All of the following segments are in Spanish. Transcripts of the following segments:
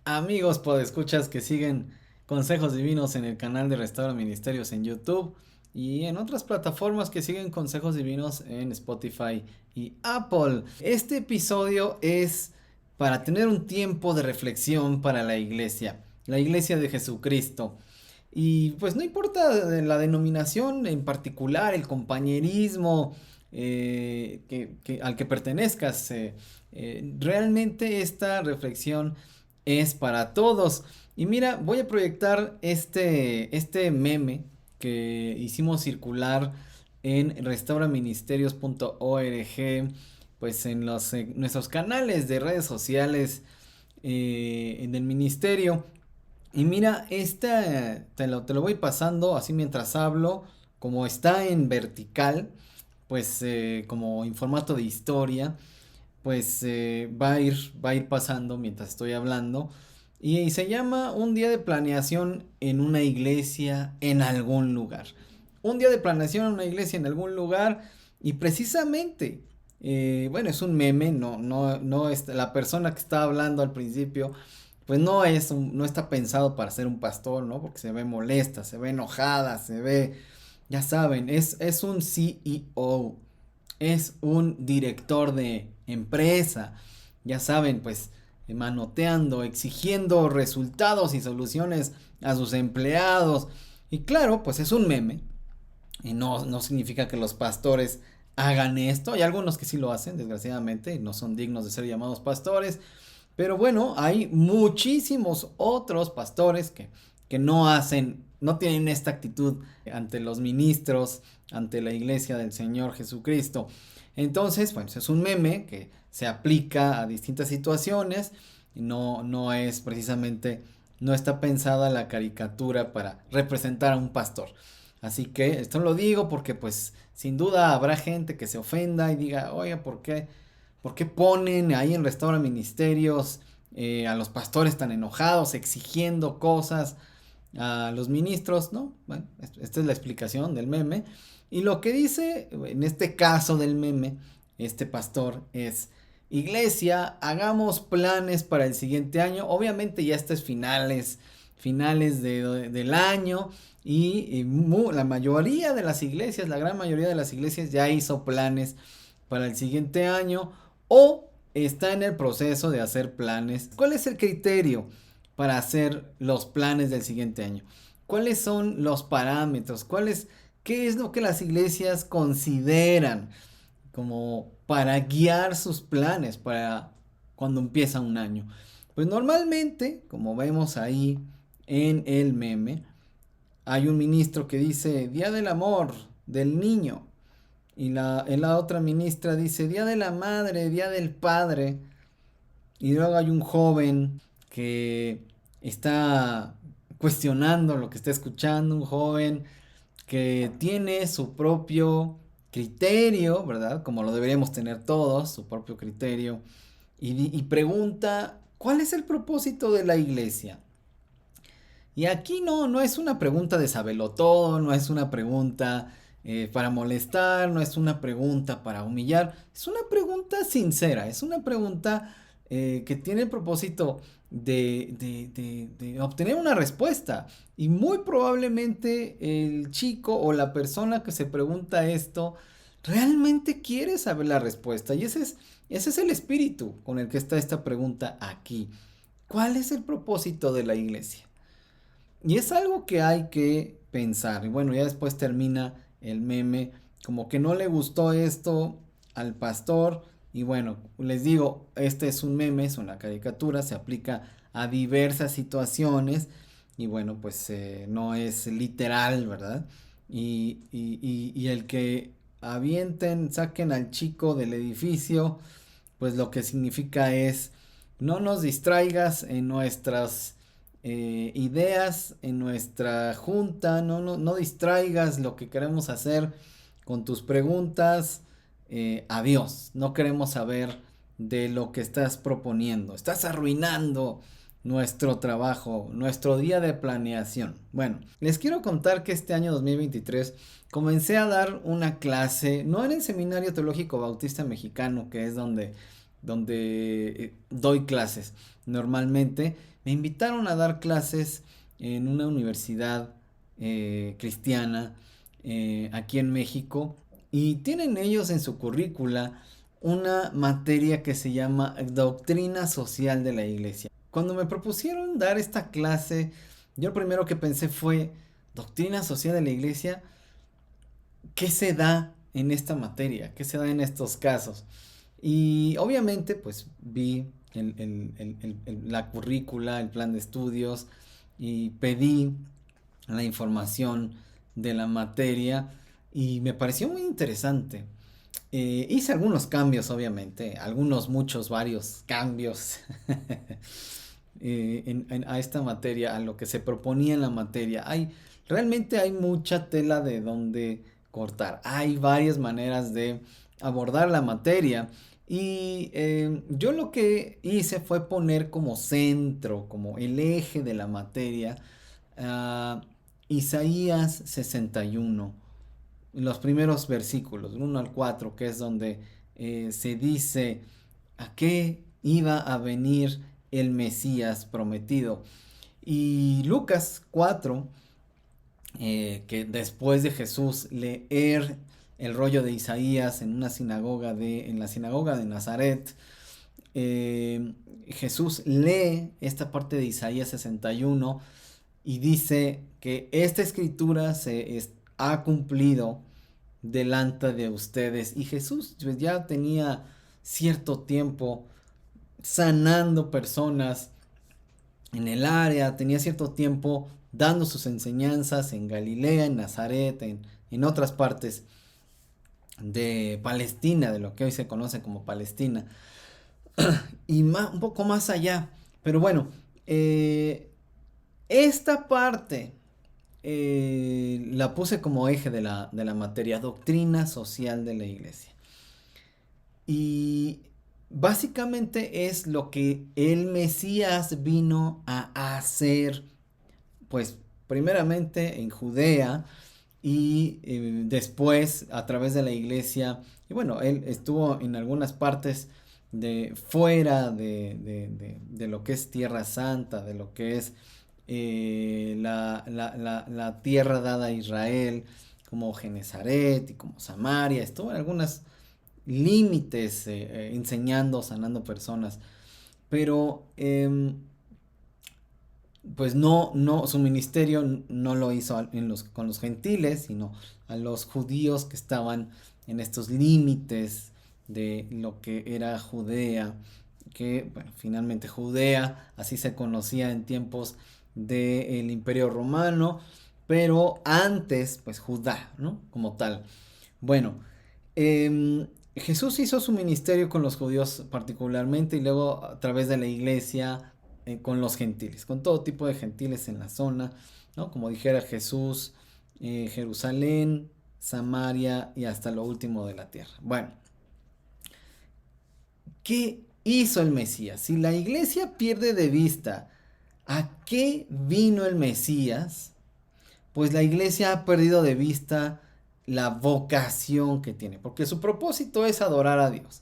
Amigos podescuchas que siguen Consejos Divinos en el canal de Restaura Ministerios en YouTube y en otras plataformas que siguen Consejos Divinos en Spotify y Apple. Este episodio es para tener un tiempo de reflexión para la iglesia de Jesucristo. Y pues no importa la denominación en particular, el compañerismo al que pertenezcas, realmente esta reflexión es para todos. Y mira, voy a proyectar este meme que hicimos circular en restauraministerios.org, pues en nuestros canales de redes sociales en el ministerio. Y mira, te lo voy pasando así mientras hablo, como está en vertical, pues como en formato de historia, pues va a ir pasando mientras estoy hablando. Y se llama un día de planeación en una iglesia en algún lugar. Un día de planeación en una iglesia en algún lugar. Y precisamente, bueno, es un meme, no es la persona que está hablando al principio. Pues no está pensado para ser un pastor, ¿no? Porque se ve molesta, se ve enojada, se ve, ya saben, es un CEO, es un director de empresa, ya saben, pues manoteando, exigiendo resultados y soluciones a sus empleados. Y claro, pues es un meme. Y no significa que los pastores hagan esto. Hay algunos que sí lo hacen, desgraciadamente, y no son dignos de ser llamados pastores. Pero bueno, hay muchísimos otros pastores que no tienen esta actitud ante los ministros, ante la iglesia del Señor Jesucristo. Entonces, bueno, es un meme que se aplica a distintas situaciones. No es precisamente, no está pensada la caricatura para representar a un pastor. Así que esto lo digo porque pues sin duda habrá gente que se ofenda y diga, oye, ¿por qué ponen ahí en Restaura Ministerios a los pastores tan enojados, exigiendo cosas a los ministros? No, bueno, esta es la explicación del meme. Y lo que dice, en este caso del meme, este pastor es: iglesia, hagamos planes para el siguiente año. Obviamente ya esto es finales del año. Y la mayoría de las iglesias, la gran mayoría de las iglesias ya hizo planes para el siguiente año o está en el proceso de hacer planes. ¿Cuál es el criterio para hacer los planes del siguiente año? ¿Cuáles son los parámetros? ¿Qué es lo que las iglesias consideran como para guiar sus planes para cuando empieza un año? Pues normalmente, como vemos ahí en el meme, hay un ministro que dice Día del Amor, del Niño. Y la otra ministra dice Día de la Madre, Día del Padre. Y luego hay un joven que está cuestionando lo que está escuchando, un joven que tiene su propio criterio, ¿verdad? Como lo deberíamos tener todos, su propio criterio. Y pregunta, ¿cuál es el propósito de la iglesia? Y aquí no es una pregunta de todo, no es una pregunta para molestar, no es una pregunta para humillar, es una pregunta sincera, es una pregunta que tiene el propósito de obtener una respuesta. Y muy probablemente el chico o la persona que se pregunta esto realmente quiere saber la respuesta. Y ese es el espíritu con el que está esta pregunta aquí. ¿Cuál es el propósito de la iglesia? Y es algo que hay que pensar. Y bueno, ya después termina el meme. Como que no le gustó esto al pastor. Y bueno, les digo, este es un meme, es una caricatura. Se aplica a diversas situaciones. Y bueno, pues no es literal, ¿verdad? Y el que saquen al chico del edificio, pues lo que significa es: no nos distraigas en nuestras ideas, en nuestra junta, no distraigas lo que queremos hacer con tus preguntas a Dios. No queremos saber de lo que estás proponiendo. Estás arruinando nuestro trabajo, nuestro día de planeación. Bueno, les quiero contar que este año 2023 comencé a dar una clase, no en el Seminario Teológico Bautista Mexicano, que es donde doy clases. Normalmente me invitaron a dar clases en una universidad cristiana aquí en México, y tienen ellos en su currícula una materia que se llama Doctrina Social de la Iglesia. Cuando me propusieron dar esta clase, yo lo primero que pensé fue, Doctrina Social de la Iglesia, ¿qué se da en esta materia? ¿Qué se da en estos casos? Y obviamente pues vi la currícula, el plan de estudios, y pedí la información de la materia y me pareció muy interesante. Hice algunos cambios, obviamente, algunos, muchos, varios cambios a esta materia, a lo que se proponía en la materia. Realmente hay mucha tela de donde cortar. Hay varias maneras de abordar la materia. Y yo lo que hice fue poner como centro, como el eje de la materia, Isaías 61, los primeros versículos, 1 al 4, que es donde se dice a qué iba a venir el Mesías prometido. Y Lucas 4, que después de Jesús leer el rollo de Isaías en la sinagoga de Nazaret, Jesús lee esta parte de Isaías 61 y dice que esta escritura ha cumplido delante de ustedes. Y Jesús pues, ya tenía cierto tiempo sanando personas en el área, tenía cierto tiempo dando sus enseñanzas en Galilea, en Nazaret, en otras partes de Palestina, de lo que hoy se conoce como Palestina, y un poco más allá. Pero bueno, esta parte la puse como eje de la materia, doctrina social de la iglesia. Y básicamente es lo que el Mesías vino a hacer, pues primeramente en Judea y después a través de la iglesia. Y bueno, él estuvo en algunas partes de fuera de lo que es Tierra Santa, de lo que es la tierra dada a Israel, como Genezaret y como Samaria. Estuvo en algunos límites enseñando, sanando personas. Pero pues no, su ministerio no lo hizo con los gentiles, sino a los judíos que estaban en estos límites de lo que era Judea, que bueno, finalmente Judea así se conocía en tiempos del Imperio Romano, pero antes pues Judá, ¿no? Como tal. Bueno, Jesús hizo su ministerio con los judíos particularmente y luego a través de la iglesia con los gentiles, con todo tipo de gentiles en la zona, ¿no? Como dijera Jesús, Jerusalén, Samaria y hasta lo último de la tierra. Bueno, ¿qué hizo el Mesías? Si la iglesia pierde de vista a qué vino el Mesías, pues la iglesia ha perdido de vista la vocación que tiene, porque su propósito es adorar a Dios.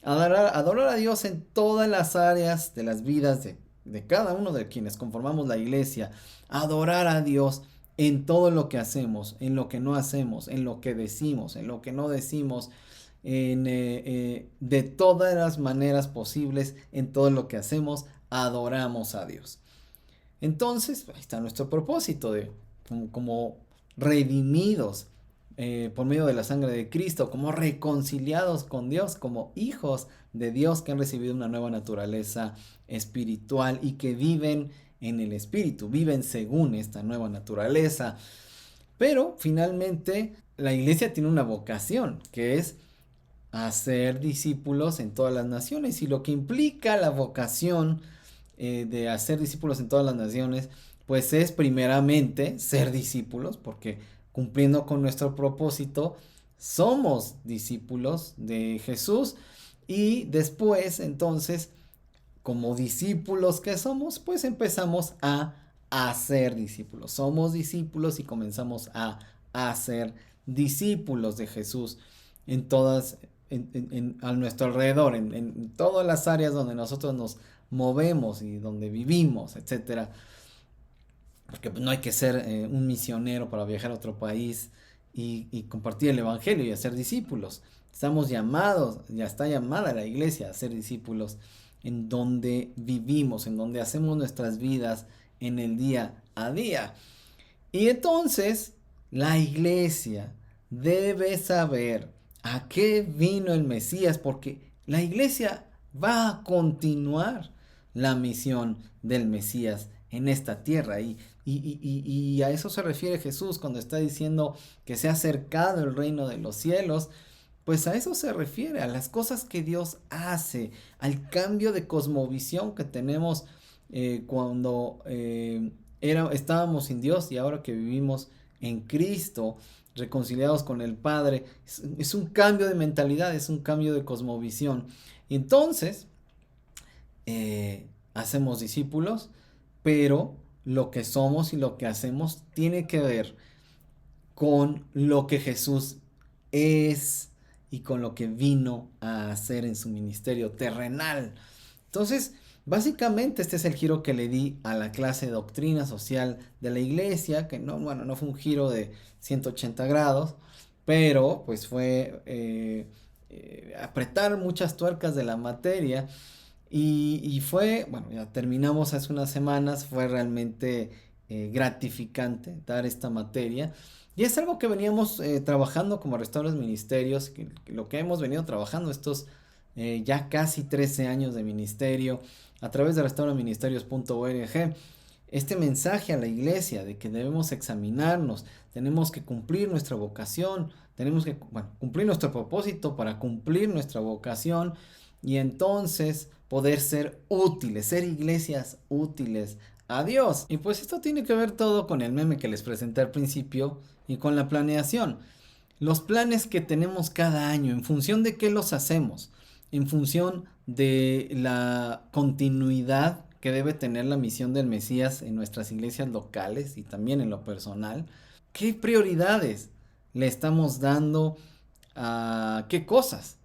Adorar a Dios en todas las áreas de las vidas de cada uno de quienes conformamos la iglesia. Adorar a Dios en todo lo que hacemos, en lo que no hacemos, en lo que decimos, en lo que no decimos, de todas las maneras posibles, en todo lo que hacemos, adoramos a Dios. Entonces, ahí está nuestro propósito de como redimidos por medio de la sangre de Cristo, como reconciliados con Dios, como hijos de Dios que han recibido una nueva naturaleza espiritual y que viven en el espíritu, viven según esta nueva naturaleza. Pero finalmente la iglesia tiene una vocación, que es hacer discípulos en todas las naciones, y lo que implica la vocación de hacer discípulos en todas las naciones, pues es primeramente ser discípulos, porque cumpliendo con nuestro propósito somos discípulos de Jesús, y después entonces como discípulos que somos, pues empezamos a hacer discípulos. Somos discípulos y comenzamos a hacer discípulos de Jesús en todas, a nuestro alrededor, en todas las áreas donde nosotros nos movemos y donde vivimos, etcétera. Porque no hay que ser un misionero para viajar a otro país y compartir el evangelio y hacer discípulos. Estamos llamados, ya está llamada la iglesia a ser discípulos en donde vivimos, en donde hacemos nuestras vidas en el día a día. Y entonces la iglesia debe saber a qué vino el Mesías, porque la iglesia va a continuar la misión del Mesías en esta tierra. Y a eso se refiere Jesús cuando está diciendo que se ha acercado el reino de los cielos. Pues a eso se refiere, a las cosas que Dios hace, al cambio de cosmovisión que tenemos cuando estábamos sin Dios y ahora que vivimos en Cristo, reconciliados con el Padre. Es un cambio de mentalidad, es un cambio de cosmovisión. Y entonces, hacemos discípulos, pero lo que somos y lo que hacemos tiene que ver con lo que Jesús es y con lo que vino a hacer en su ministerio terrenal. Entonces, básicamente este es el giro que le di a la clase de doctrina social de la iglesia, que no, bueno, no fue un giro de 180 grados, pero pues fue apretar muchas tuercas de la materia y fue, bueno, ya terminamos hace unas semanas, fue realmente gratificante dar esta materia. Y es algo que veníamos trabajando como Restauros Ministerios, que lo que hemos venido trabajando estos ya casi 13 años de ministerio a través de restauraministerios.org. Este mensaje a la iglesia de que debemos examinarnos, tenemos que cumplir nuestra vocación, tenemos que cumplir nuestro propósito para cumplir nuestra vocación y entonces poder ser útiles, ser iglesias útiles a Dios. Y pues esto tiene que ver todo con el meme que les presenté al principio y con la planeación. Los planes que tenemos cada año, ¿en función de qué los hacemos? En función de la continuidad que debe tener la misión del Mesías en nuestras iglesias locales y también en lo personal. ¿Qué prioridades le estamos dando a qué cosas?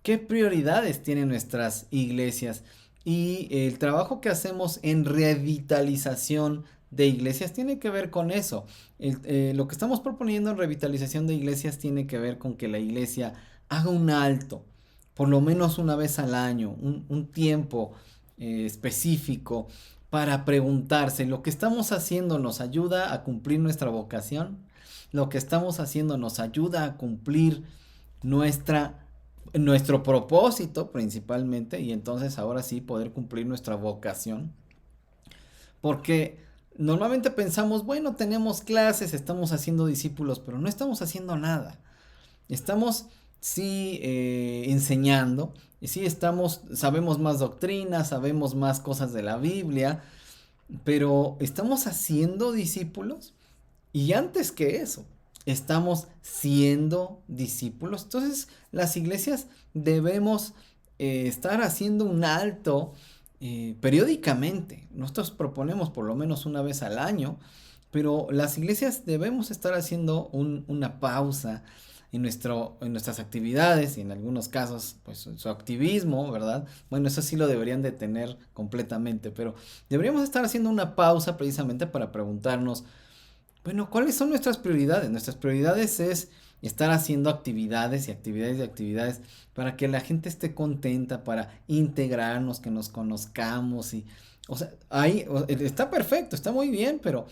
¿Qué prioridades tienen nuestras iglesias? Y el trabajo que hacemos en revitalización de iglesias tiene que ver con eso. Lo que estamos proponiendo en revitalización de iglesias tiene que ver con que la iglesia haga un alto, por lo menos una vez al año, un tiempo específico para preguntarse, ¿lo que estamos haciendo nos ayuda a cumplir nuestra vocación? ¿Lo que estamos haciendo nos ayuda a cumplir nuestro propósito principalmente? Y entonces ahora sí poder cumplir nuestra vocación. Porque normalmente pensamos, bueno, tenemos clases, estamos haciendo discípulos, pero no estamos haciendo nada. Estamos sí enseñando, y sí sabemos más doctrina, sabemos más cosas de la Biblia, pero ¿estamos haciendo discípulos? Y antes que eso, estamos siendo discípulos. Entonces, las iglesias debemos estar haciendo un alto periódicamente. Nosotros proponemos por lo menos una vez al año, pero las iglesias debemos estar haciendo una pausa en nuestras actividades y en algunos casos, pues su activismo, ¿verdad? Bueno, eso sí lo deberían de tener completamente, pero deberíamos estar haciendo una pausa precisamente para preguntarnos, bueno, ¿cuáles son nuestras prioridades? Nuestras prioridades es estar haciendo actividades y actividades y actividades para que la gente esté contenta, para integrarnos, que nos conozcamos y, o sea, ahí está perfecto, está muy bien, pero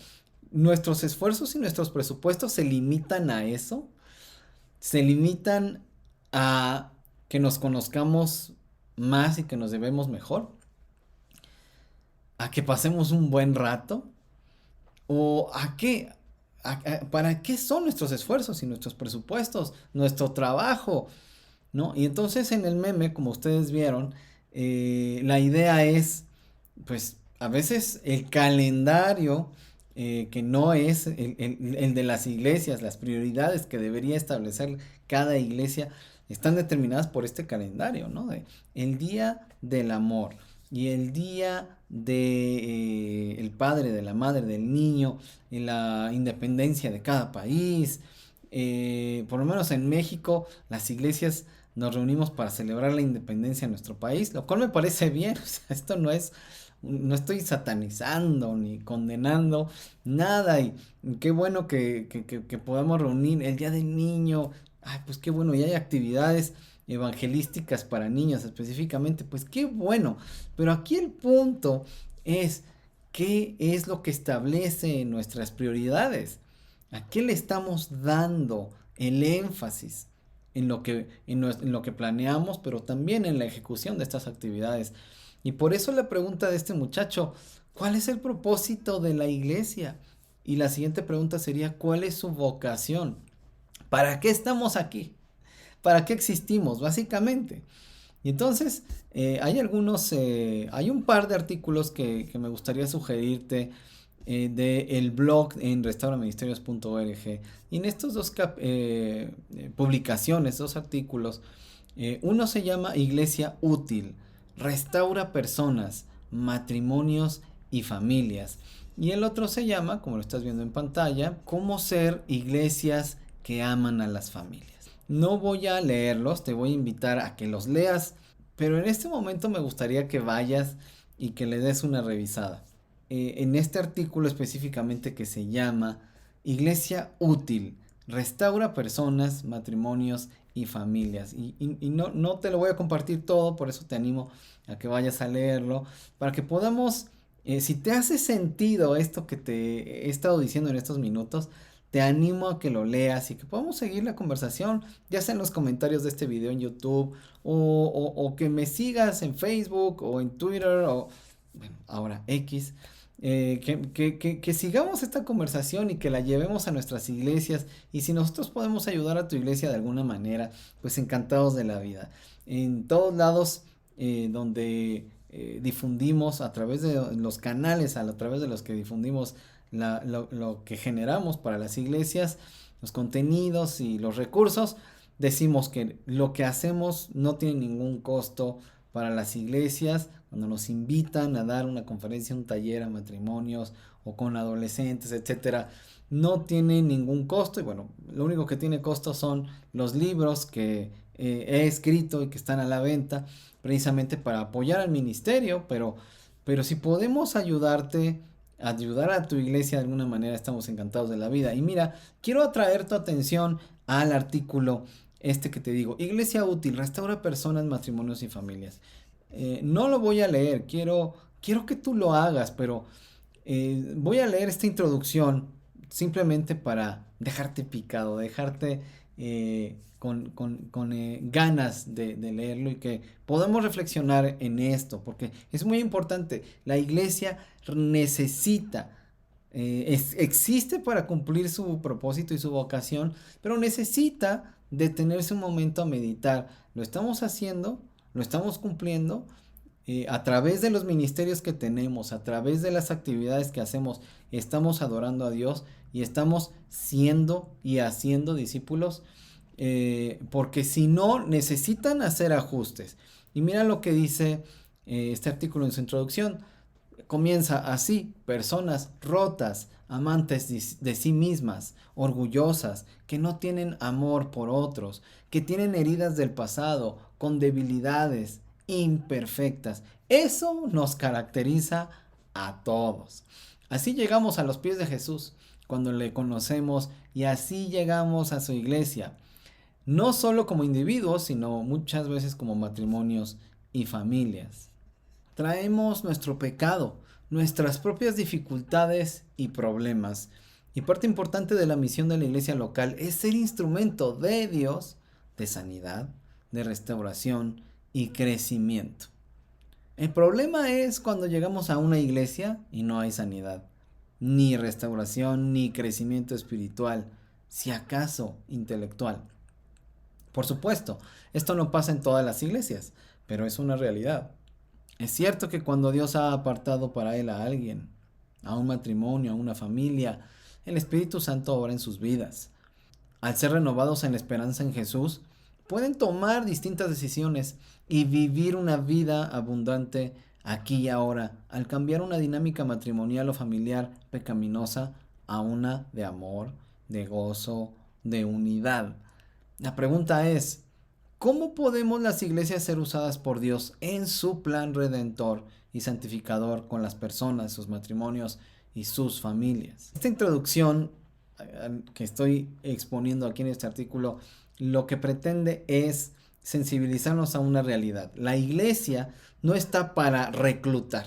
nuestros esfuerzos y nuestros presupuestos se limitan a eso, se limitan a que nos conozcamos más y que nos debemos mejor, a que pasemos un buen rato, o a qué, para qué son nuestros esfuerzos y nuestros presupuestos, nuestro trabajo, ¿no? Y entonces en el meme, como ustedes vieron, la idea es, pues, a veces el calendario que no es el de las iglesias, las prioridades que debería establecer cada iglesia, están determinadas por este calendario, ¿no? El día del amor. y el día de el padre, de la madre, del niño, en la independencia de cada país. Por lo menos en México, las iglesias nos reunimos para celebrar la independencia de nuestro país, lo cual me parece bien. O sea, esto no estoy satanizando ni condenando nada. Y qué bueno que podamos reunir el día del niño. Ay, pues qué bueno, y hay actividades evangelísticas para niños específicamente, pues qué bueno. Pero aquí el punto es qué es lo que establece nuestras prioridades. ¿A qué le estamos dando el énfasis en lo que planeamos, pero también en la ejecución de estas actividades? Y por eso la pregunta de este muchacho, ¿cuál es el propósito de la iglesia? Y la siguiente pregunta sería, ¿cuál es su vocación? ¿Para qué estamos aquí? ¿Para qué existimos, básicamente? Y entonces, hay un par de artículos que me gustaría sugerirte del blog en restauraministerios.org. Y en estos publicaciones, dos artículos, uno se llama Iglesia Útil, restaura personas, matrimonios y familias. Y el otro se llama, como lo estás viendo en pantalla, cómo ser iglesias que aman a las familias. No voy a leerlos, te voy a invitar a que los leas, pero en este momento me gustaría que vayas y que le des una revisada. En este artículo específicamente que se llama Iglesia Útil, restaura personas, matrimonios y familias. Y no te lo voy a compartir todo, por eso te animo a que vayas a leerlo, para que podamos, si te hace sentido esto que te he estado diciendo en estos minutos, te animo a que lo leas y que podamos seguir la conversación, ya sea en los comentarios de este video en YouTube o que me sigas en Facebook o en Twitter o bueno, ahora X. Que sigamos esta conversación y que la llevemos a nuestras iglesias, y si nosotros podemos ayudar a tu iglesia de alguna manera, pues encantados de la vida. En todos lados donde difundimos a través de los canales, a través de los que difundimos lo que generamos para las iglesias, los contenidos y los recursos, decimos que lo que hacemos no tiene ningún costo para las iglesias. Cuando nos invitan a dar una conferencia, un taller a matrimonios o con adolescentes, etcétera, no tiene ningún costo. Y bueno, lo único que tiene costo son los libros que he escrito y que están a la venta precisamente para apoyar al ministerio, pero si podemos ayudar a tu iglesia de alguna manera, estamos encantados de la vida. Y mira, quiero atraer tu atención al artículo este que te digo, Iglesia Útil, restaura personas, matrimonios y familias. No lo voy a leer, quiero que tú lo hagas, pero voy a leer esta introducción simplemente para dejarte picado, dejarte con ganas de leerlo y que podamos reflexionar en esto, porque es muy importante. La iglesia necesita, existe para cumplir su propósito y su vocación, pero necesita detenerse un momento a meditar. ¿Lo estamos haciendo? ¿Lo estamos cumpliendo? A través de los ministerios que tenemos, a través de las actividades que hacemos, estamos adorando a Dios y estamos siendo y haciendo discípulos, porque si no, necesitan hacer ajustes. Y mira lo que dice este artículo en su introducción. Comienza así: personas rotas, amantes de sí mismas, orgullosas, que no tienen amor por otros, que tienen heridas del pasado, con debilidades, imperfectas. Eso nos caracteriza a todos. Así llegamos a los pies de Jesús cuando le conocemos, y así llegamos a su iglesia, no solo como individuos, sino muchas veces como matrimonios y familias. Traemos nuestro pecado, nuestras propias dificultades y problemas. Y parte importante de la misión de la iglesia local es ser instrumento de Dios, de sanidad, de restauración y crecimiento. El problema es cuando llegamos a una iglesia y no hay sanidad, ni restauración, ni crecimiento espiritual, si acaso intelectual. Por supuesto, esto no pasa en todas las iglesias, pero es una realidad. Es cierto que cuando Dios ha apartado para Él a alguien, a un matrimonio, a una familia, el Espíritu Santo obra en sus vidas. Al ser renovados en la esperanza en Jesús, pueden tomar distintas decisiones y vivir una vida abundante aquí y ahora, al cambiar una dinámica matrimonial o familiar pecaminosa a una de amor, de gozo, de unidad. La pregunta es, ¿cómo podemos las iglesias ser usadas por Dios en su plan redentor y santificador con las personas, sus matrimonios y sus familias? Esta introducción que estoy exponiendo aquí en este artículo, lo que pretende es sensibilizarnos a una realidad. La iglesia no está para reclutar.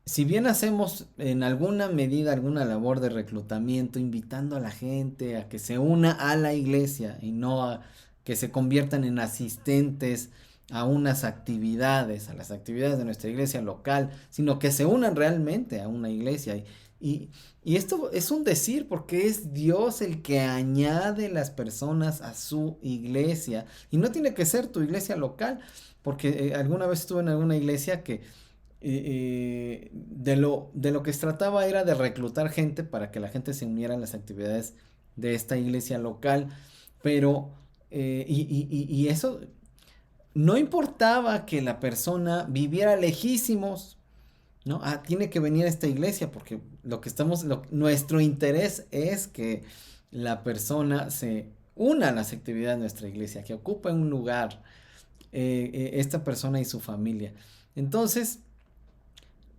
Si bien hacemos en alguna medida alguna labor de reclutamiento, invitando a la gente a que se una a la iglesia y no a que se conviertan en asistentes a unas actividades, a las actividades de nuestra iglesia local, sino que se unan realmente a una iglesia. Y esto es un decir porque es Dios el que añade las personas a su iglesia. Y no tiene que ser tu iglesia local, porque alguna vez estuve en alguna iglesia que de lo que se trataba era de reclutar gente para que la gente se uniera a las actividades de esta iglesia local, pero y eso no importaba que la persona viviera lejísimos, ¿no? Ah, tiene que venir a esta iglesia porque lo que nuestro interés es que la persona se una a las actividades de nuestra iglesia, que ocupe un lugar, esta persona y su familia. Entonces,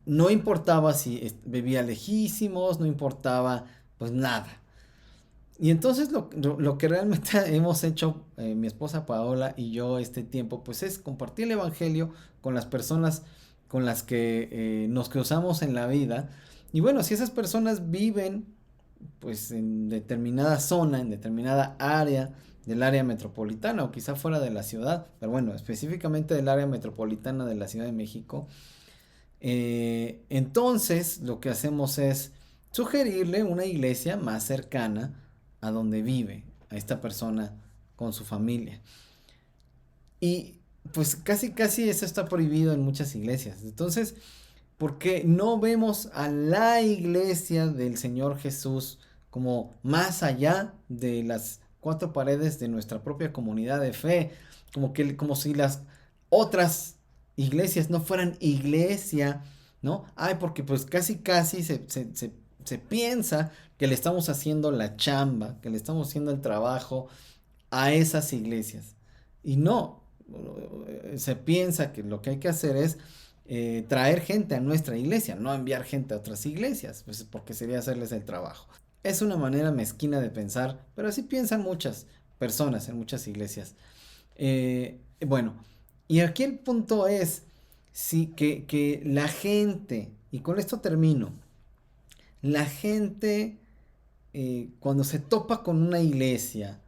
no importaba si vivía lejísimos, no importaba pues nada. Y entonces lo que realmente hemos hecho mi esposa Paola y yo este tiempo pues es compartir el evangelio con las personas con las que nos cruzamos en la vida. Y bueno, si esas personas viven pues en determinada zona, en determinada área del área metropolitana o quizá fuera de la ciudad, pero bueno, específicamente del área metropolitana de la Ciudad de México, entonces lo que hacemos es sugerirle una iglesia más cercana a donde vive a esta persona con su familia. Y pues casi eso está prohibido en muchas iglesias. Entonces, ¿por qué no vemos a la iglesia del Señor Jesús como más allá de las cuatro paredes de nuestra propia comunidad de fe? Como si las otras iglesias no fueran iglesia, ¿no? Ay, porque pues casi se piensa que le estamos haciendo la chamba, que le estamos haciendo el trabajo a esas iglesias. Y no, se piensa que lo que hay que hacer es traer gente a nuestra iglesia, no enviar gente a otras iglesias, pues porque sería hacerles el trabajo. Es una manera mezquina de pensar, pero así piensan muchas personas en muchas iglesias. Bueno, y aquí el punto es sí, que la gente, y con esto termino, la gente cuando se topa con una iglesia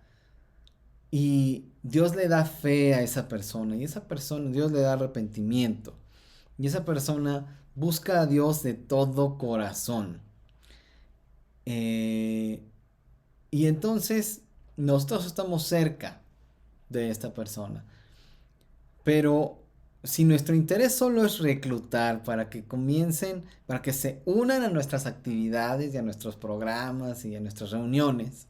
y Dios le da fe a esa persona, y esa persona, Dios le da arrepentimiento, y esa persona busca a Dios de todo corazón. Eh, y entonces nosotros estamos cerca de esta persona. Pero si nuestro interés solo es reclutar para que comiencen, para que se unan a nuestras actividades y a nuestros programas y a nuestras reuniones,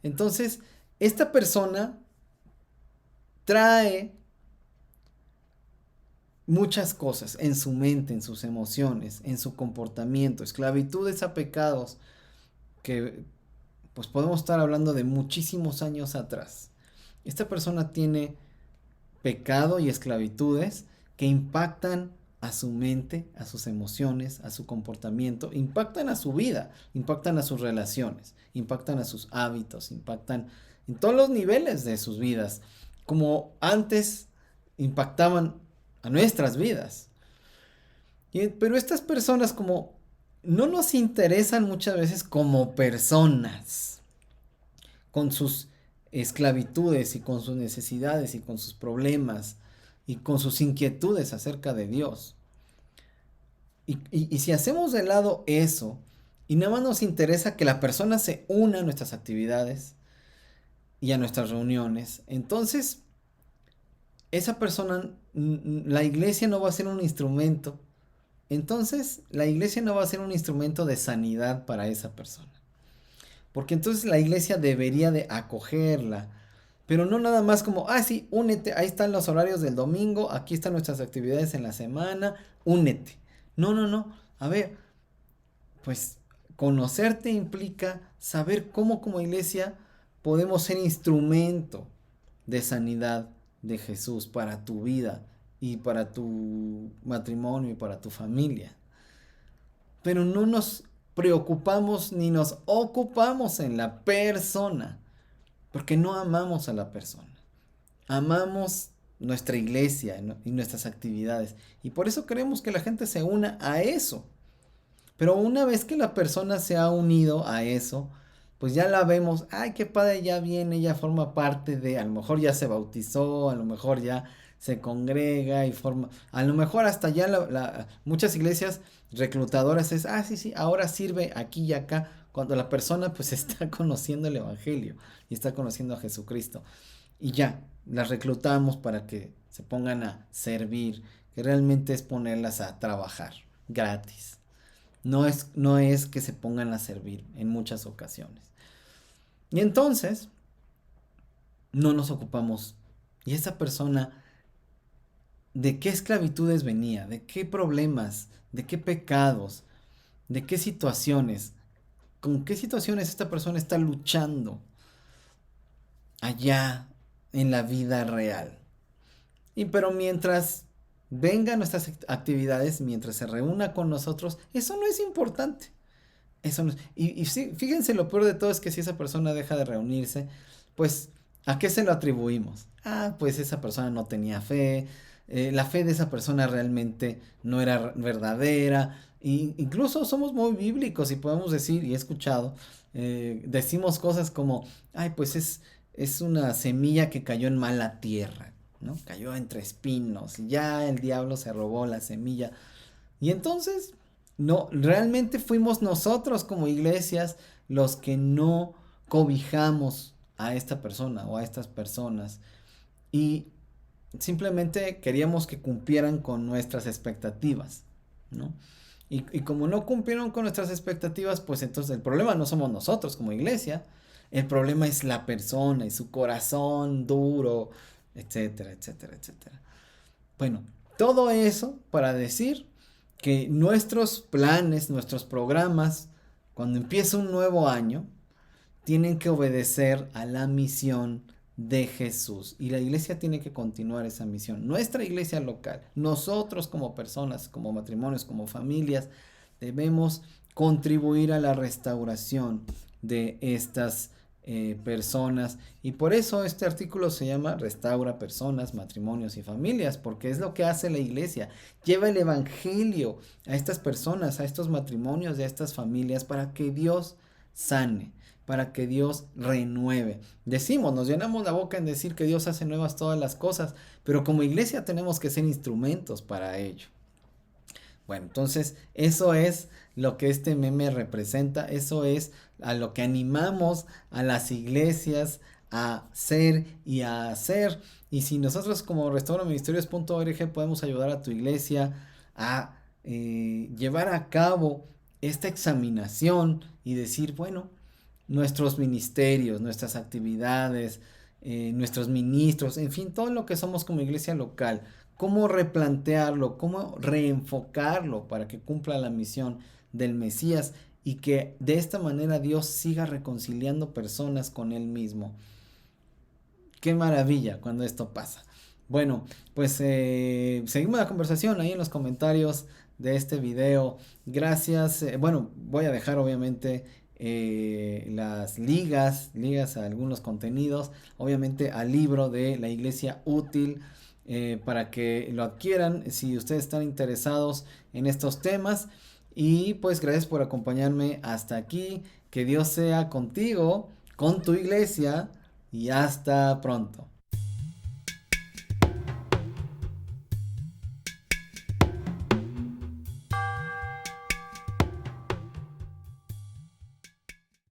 entonces esta persona trae muchas cosas en su mente, en sus emociones, en su comportamiento, esclavitudes a pecados que pues podemos estar hablando de muchísimos años atrás. Esta persona tiene pecado y esclavitudes que impactan a su mente, a sus emociones, a su comportamiento, impactan a su vida, impactan a sus relaciones, impactan a sus hábitos, impactan en todos los niveles de sus vidas, como antes impactaban a nuestras vidas. Pero estas personas como no nos interesan muchas veces como personas, con sus esclavitudes y con sus necesidades y con sus problemas y con sus inquietudes acerca de Dios. Y si hacemos de lado eso y nada más nos interesa que la persona se una a nuestras actividades y a nuestras reuniones, entonces esa persona, la iglesia no va a ser un instrumento. Entonces la iglesia no va a ser un instrumento de sanidad para esa persona. Porque entonces la iglesia debería de acogerla, Pero no nada más como, ah, sí, únete, ahí están los horarios del domingo, aquí están nuestras actividades en la semana, únete. No, no, no. A ver, pues conocerte implica saber cómo como iglesia podemos ser instrumento de sanidad de Jesús para tu vida y para tu matrimonio y para tu familia. Pero no nos preocupamos ni nos ocupamos en la persona, porque no amamos a la persona. Amamos nuestra iglesia y nuestras actividades. Y por eso queremos que la gente se una a eso. Pero una vez que la persona se ha unido a eso, pues ya la vemos, ay, qué padre, ya viene, ya forma parte de, a lo mejor ya se bautizó, a lo mejor ya se congrega y forma, a lo mejor hasta ya muchas iglesias reclutadoras es, ah, sí, sí, ahora sirve aquí y acá, cuando la persona pues está conociendo el Evangelio y está conociendo a Jesucristo. Y ya, las reclutamos para que se pongan a servir, que realmente es ponerlas a trabajar gratis. No es que se pongan a servir en muchas ocasiones. Y entonces, no nos ocupamos. Y esa persona, ¿de qué esclavitudes venía? ¿De qué problemas? ¿De qué pecados? ¿De qué situaciones? ¿Con qué situaciones esta persona está luchando allá en la vida real? Y pero mientras venga nuestras actividades, mientras se reúna con nosotros, eso no es importante. Eso no es, y sí, fíjense, lo peor de todo es que si esa persona deja de reunirse, pues, ¿a qué se lo atribuimos? Ah, pues esa persona no tenía fe, la fe de esa persona realmente no era verdadera, incluso somos muy bíblicos y podemos decir, y he escuchado, decimos cosas como, ay, pues es una semilla que cayó en mala tierra, ¿no? Cayó entre espinos, y ya el diablo se robó la semilla. Y entonces, no, realmente fuimos nosotros como iglesias los que no cobijamos a esta persona o a estas personas. Y simplemente queríamos que cumplieran con nuestras expectativas, ¿no? Y como no cumplieron con nuestras expectativas, pues entonces el problema no somos nosotros como iglesia, el problema es la persona y su corazón duro, etcétera, etcétera, etcétera. Bueno, todo eso para decir que nuestros planes, nuestros programas, cuando empieza un nuevo año, tienen que obedecer a la misión de Jesús. Y la iglesia tiene que continuar esa misión. Nuestra iglesia local, nosotros como personas, como matrimonios, como familias, debemos contribuir a la restauración de estas personas. Y por eso este artículo se llama Restaura personas, matrimonios y familias, porque es lo que hace la iglesia. Lleva el evangelio a estas personas, a estos matrimonios y a estas familias para que Dios sane, para que Dios renueve. Decimos, nos llenamos la boca en decir que Dios hace nuevas todas las cosas, pero como iglesia tenemos que ser instrumentos para ello. Bueno, entonces eso es lo que este meme representa, eso es a lo que animamos a las iglesias a ser y a hacer. Y si nosotros como restauraministerios.org podemos ayudar a tu iglesia a llevar a cabo esta examinación y decir, bueno, nuestros ministerios, nuestras actividades, nuestros ministros, en fin, todo lo que somos como iglesia local, cómo replantearlo, cómo reenfocarlo para que cumpla la misión del Mesías y que de esta manera Dios siga reconciliando personas con Él mismo. Qué maravilla cuando esto pasa. Bueno, pues seguimos la conversación ahí en los comentarios de este video. Gracias. Bueno, voy a dejar obviamente las ligas a algunos contenidos, obviamente al libro de la Iglesia Útil, para que lo adquieran si ustedes están interesados en estos temas. Y pues gracias por acompañarme hasta aquí. Que Dios sea contigo, con tu iglesia y hasta pronto.